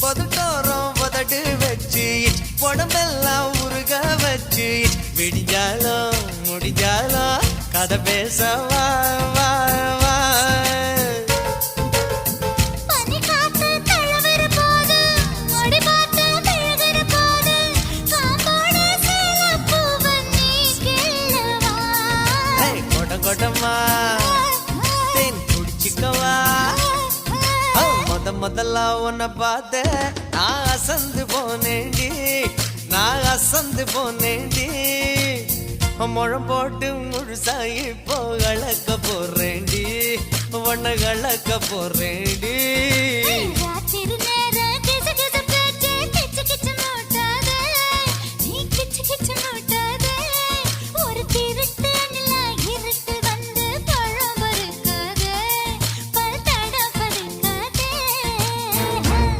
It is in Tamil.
பொதுட்டோரம் உதடு வச்சு உடம்பெல்லாம் உருக வச்சு விடிஞ்சாலும் முடிஞ்சாலும் கதை பேச வா வா வா கொடமா தேன் குடிச்சிக்கவா முதல்ல உன்னை பார்த்த நான் அசந்து போனேண்டி முழம் போட்டு முழுசாயி போகலக்க போறேண்டி உன்னை கலக்க போறேண்டி